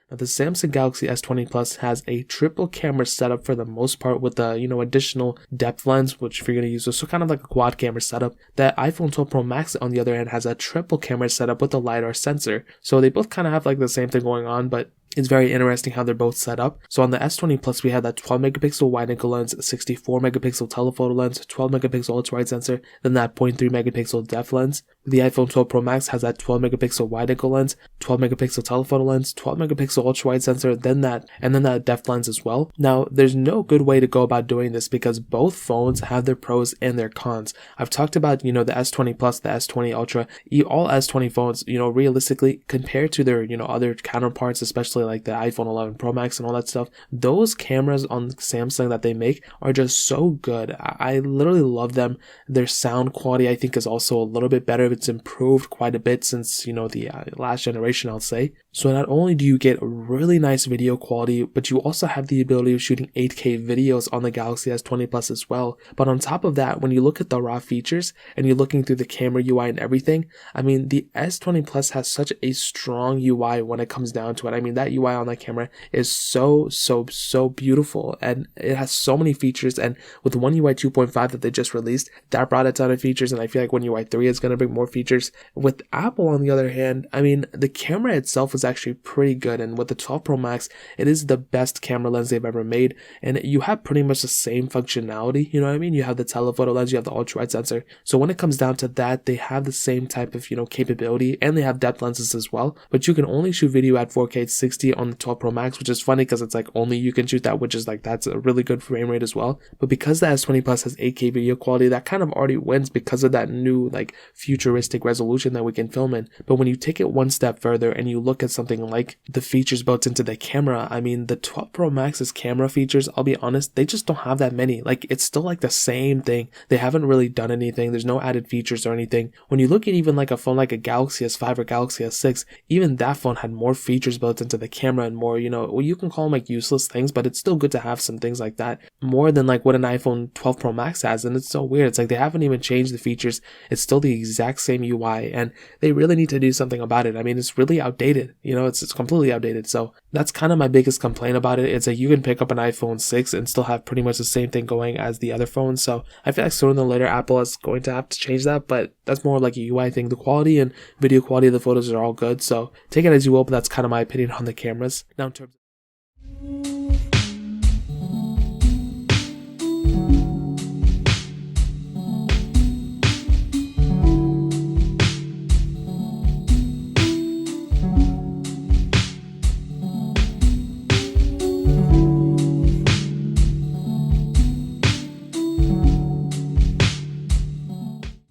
Now, the Samsung Galaxy S20 Plus has a triple camera setup for the most part, with the additional depth lens, which if you're going to use this, so kind of like a quad camera setup. The iPhone 12 Pro Max, on the other hand, has a triple camera setup with a LiDAR sensor. So they both kind of have like the same thing going on, but it's very interesting how they're both set up. So on the S20 Plus, we had that 12 megapixel wide angle lens, 64 megapixel telephoto lens, 12 megapixel ultra wide sensor, then that 0.3 megapixel depth lens. The iPhone 12 Pro Max has that 12 megapixel wide angle lens, 12 megapixel telephoto lens, 12 megapixel ultra wide sensor, then that depth lens as well. Now, there's no good way to go about doing this because both phones have their pros and their cons. I've talked about, the S20 Plus, the S20 Ultra, all S20 phones, realistically, compared to their, other counterparts, especially like the iPhone 11 Pro Max and all that stuff, those cameras on Samsung that they make are just so good. I literally love them. Their sound quality, I think, is also a little bit better. It's improved quite a bit since, the last generation, I'll say. So not only do you get really nice video quality, but you also have the ability of shooting 8K videos on the Galaxy S20 Plus as well. But on top of that, when you look at the raw features and you're looking through the camera UI and everything, I mean, the S20 Plus has such a strong UI when it comes down to it. I mean, that UI on that camera is so beautiful, and it has so many features. And with One UI 2.5 that they just released, that brought a ton of features, and I feel like One UI 3 is going to bring more features. With Apple, on the other hand, I mean, the camera itself is actually pretty good, and with the 12 Pro Max, it is the best camera lens they've ever made, and you have pretty much the same functionality, you know what I mean? You have the telephoto lens, you have the ultra wide sensor, so when it comes down to that, they have the same type of, capability, and they have depth lenses as well, but you can only shoot video at 4K 60 on the 12 Pro Max, which is funny because it's like only you can shoot that, which is like, that's a really good frame rate as well. But because the S20 Plus has 8K video quality, that kind of already wins because of that new like futuristic resolution that we can film in. But when you take it one step further and you look at something like the features built into the camera, I mean, the 12 Pro Max's camera features, I'll be honest, they just don't have that many. Like, it's still like the same thing. They haven't really done anything. There's no added features or anything. When you look at even like a phone like a Galaxy S5 or Galaxy S6, even that phone had more features built into the camera and more, you can call them like useless things, but it's still good to have some things like that, more than like what an iPhone 12 Pro Max has. And it's so weird. It's like they haven't even changed the features. It's still the exact same UI, and they really need to do something about it. I mean, it's really outdated. It's completely outdated. So that's kind of my biggest complaint about it. It's like you can pick up an iPhone 6 and still have pretty much the same thing going as the other phones. So I feel like sooner than later Apple is going to have to change that, but that's more like a UI thing. The quality and video quality of the photos are all good, so take it as you will, but that's kind of my opinion on the cameras. Now, in terms of